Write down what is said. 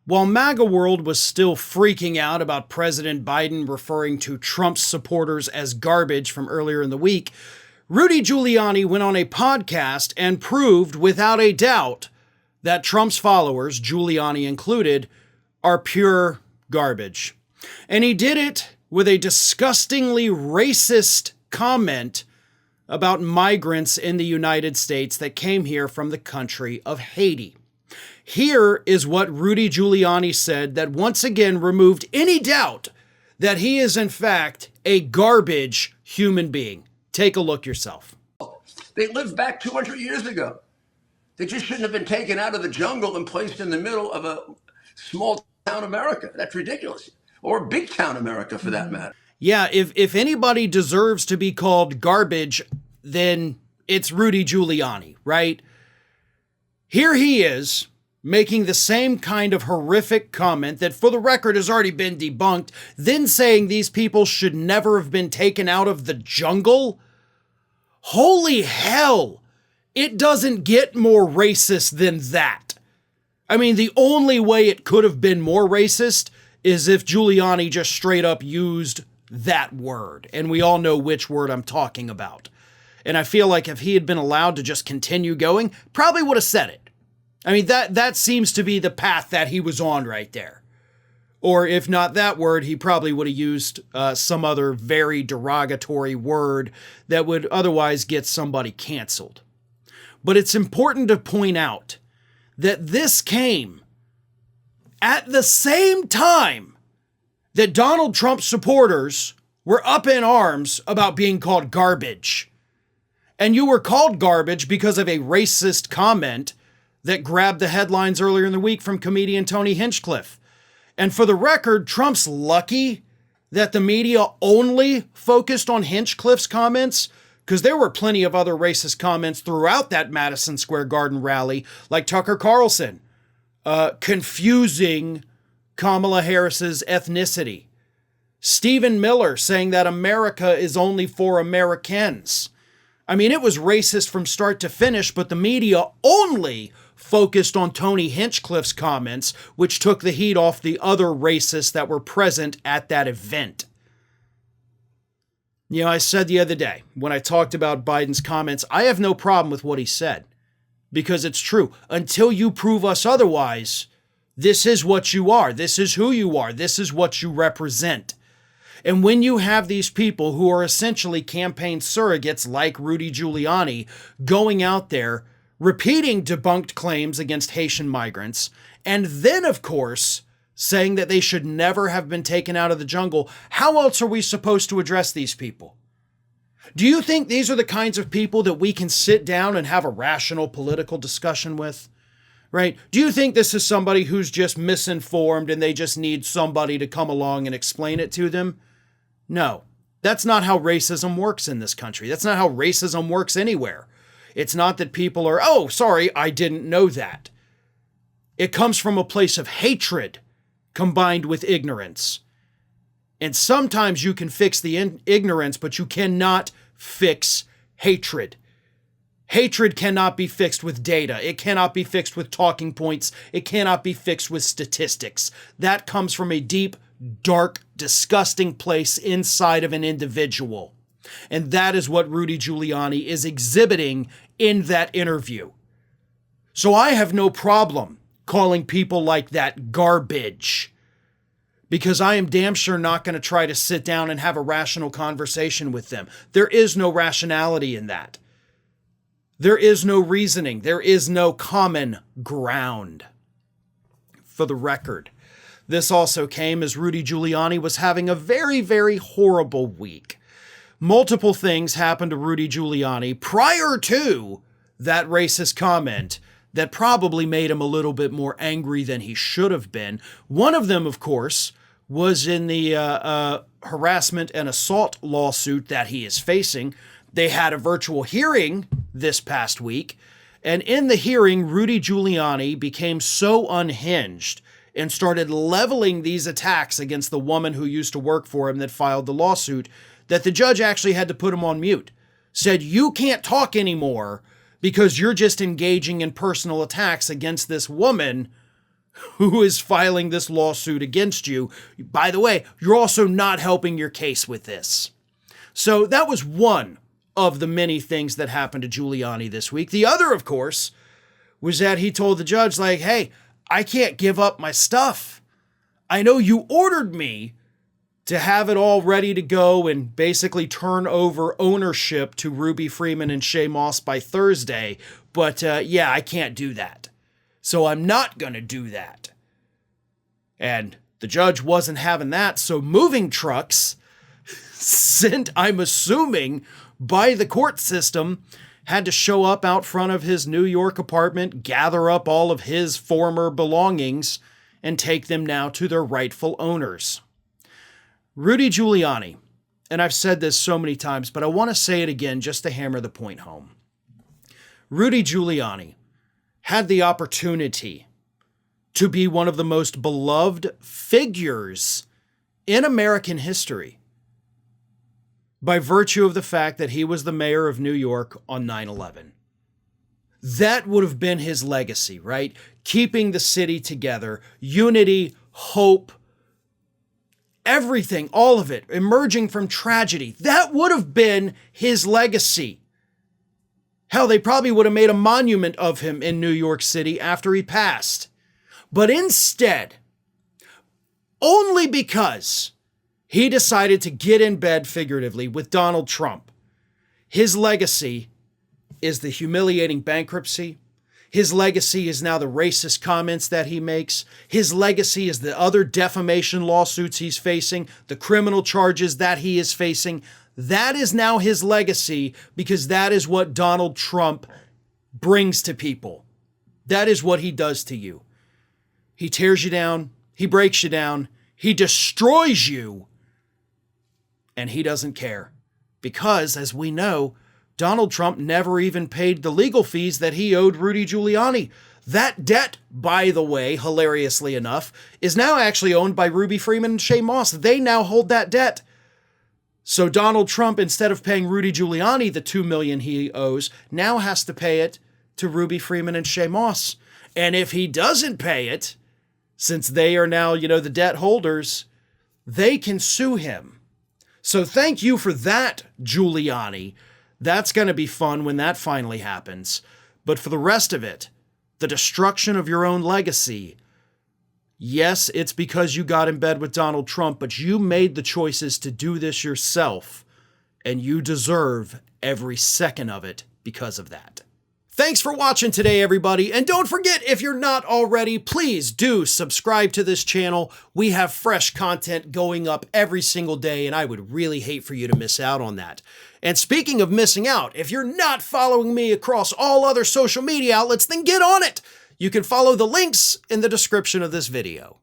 While MAGA world was still freaking out about President Biden referring to Trump's supporters as garbage from earlier in the week, Rudy Giuliani went on a podcast and proved without a doubt that Trump's followers, Giuliani included, are pure garbage. And he did it with a disgustingly racist comment about migrants in the United States that came here from the country of Haiti. Here is what Rudy Giuliani said that once again removed any doubt that he is in fact a garbage human being. Take a look yourself. They lived back 200 years ago. They just shouldn't have been taken out of the jungle and placed in the middle of a small town America. That's ridiculous. Or big town America, for that matter. Yeah, if anybody deserves to be called garbage, then it's Rudy Giuliani, right? Here he is, making the same kind of horrific comment that, for the record, has already been debunked, then saying these people should never have been taken out of the jungle? Holy hell! It doesn't get more racist than that. I mean, the only way it could have been more racist is if Giuliani just straight up used that word. And we all know which word I'm talking about. And I feel like if he had been allowed to just continue going, probably would have said it. I mean, that seems to be the path that he was on right there. Or if not that word, he probably would have used some other very derogatory word that would otherwise get somebody canceled. But it's important to point out that this came at the same time that Donald Trump supporters were up in arms about being called garbage. And you were called garbage because of a racist comment that grabbed the headlines earlier in the week from comedian Tony Hinchcliffe. And for the record, Trump's lucky that the media only focused on Hinchcliffe's comments, because there were plenty of other racist comments throughout that Madison Square Garden rally, like Tucker Carlson, confusing Kamala Harris's ethnicity. Stephen Miller saying that America is only for Americans. I mean, it was racist from start to finish, but the media only focused on Tony Hinchcliffe's comments, which took the heat off the other racists that were present at that event. You know, I said the other day when I talked about Biden's comments, I have no problem with what he said because it's true. Until you prove us otherwise, this is what you are. This is who you are. This is what you represent. And when you have these people who are essentially campaign surrogates like Rudy Giuliani going out there repeating debunked claims against Haitian migrants, and then, of course, saying that they should never have been taken out of the jungle, how else are we supposed to address these people? Do you think these are the kinds of people that we can sit down and have a rational political discussion with? Right? Do you think this is somebody who's just misinformed and they just need somebody to come along and explain it to them? No, that's not how racism works in this country. That's not how racism works anywhere. It's not that people are, oh, sorry, I didn't know that. It comes from a place of hatred combined with ignorance. And sometimes you can fix the ignorance, but you cannot fix hatred. Hatred cannot be fixed with data. It cannot be fixed with talking points. It cannot be fixed with statistics. That comes from a deep, dark, disgusting place inside of an individual. And that is what Rudy Giuliani is exhibiting in that interview. So I have no problem calling people like that garbage, because I am damn sure not going to try to sit down and have a rational conversation with them. There is no rationality in that. There is no reasoning. There is no common ground. For the record, this also came as Rudy Giuliani was having a very, very horrible week. Multiple things happened to Rudy Giuliani prior to that racist comment that probably made him a little bit more angry than he should have been. One of them, of course, was in the harassment and assault lawsuit that he is facing. They had a virtual hearing this past week, and in the hearing, Rudy Giuliani became so unhinged and started leveling these attacks against the woman who used to work for him that filed the lawsuit that the judge actually had to put him on mute. Said, you can't talk anymore because you're just engaging in personal attacks against this woman who is filing this lawsuit against you. By the way, you're also not helping your case with this. So that was one of the many things that happened to Giuliani this week. The other, of course, was that he told the judge, like, hey, I can't give up my stuff. I know you ordered me to have it all ready to go and basically turn over ownership to Ruby Freeman and Shay Moss by Thursday, but yeah, I can't do that. So I'm not going to do that. And the judge wasn't having that, so moving trucks sent, I'm assuming, by the court system, had to show up out front of his New York apartment, gather up all of his former belongings, and take them now to their rightful owners. Rudy Giuliani, and I've said this so many times, but I want to say it again just to hammer the point home. Rudy Giuliani had the opportunity to be one of the most beloved figures in American history by virtue of the fact that he was the mayor of New York on 9/11. That would have been his legacy, right? Keeping the city together, unity, hope, everything, all of it, emerging from tragedy. That would have been his legacy. Hell, they probably would have made a monument of him in New York City after he passed. But instead, only because he decided to get in bed, figuratively, with Donald Trump, his legacy is the humiliating bankruptcy. His legacy is now the racist comments that he makes. His legacy is the other defamation lawsuits he's facing, the criminal charges that he is facing. That is now his legacy because that is what Donald Trump brings to people. That is what he does to you. He tears you down. He breaks you down. He destroys you. And he doesn't care. Because, as we know, Donald Trump never even paid the legal fees that he owed Rudy Giuliani. That debt, by the way, hilariously enough, is now actually owned by Ruby Freeman and Shay Moss. They now hold that debt. So Donald Trump, instead of paying Rudy Giuliani the $2 million he owes, now has to pay it to Ruby Freeman and Shay Moss. And if he doesn't pay it, since they are now, the debt holders, they can sue him. So thank you for that, Giuliani. That's going to be fun when that finally happens. But for the rest of it, the destruction of your own legacy, yes, it's because you got in bed with Donald Trump, but you made the choices to do this yourself, and you deserve every second of it because of that. Thanks for watching today, everybody. And don't forget, if you're not already, please do subscribe to this channel. We have fresh content going up every single day, and I would really hate for you to miss out on that. And speaking of missing out, if you're not following me across all other social media outlets, then get on it. You can follow the links in the description of this video.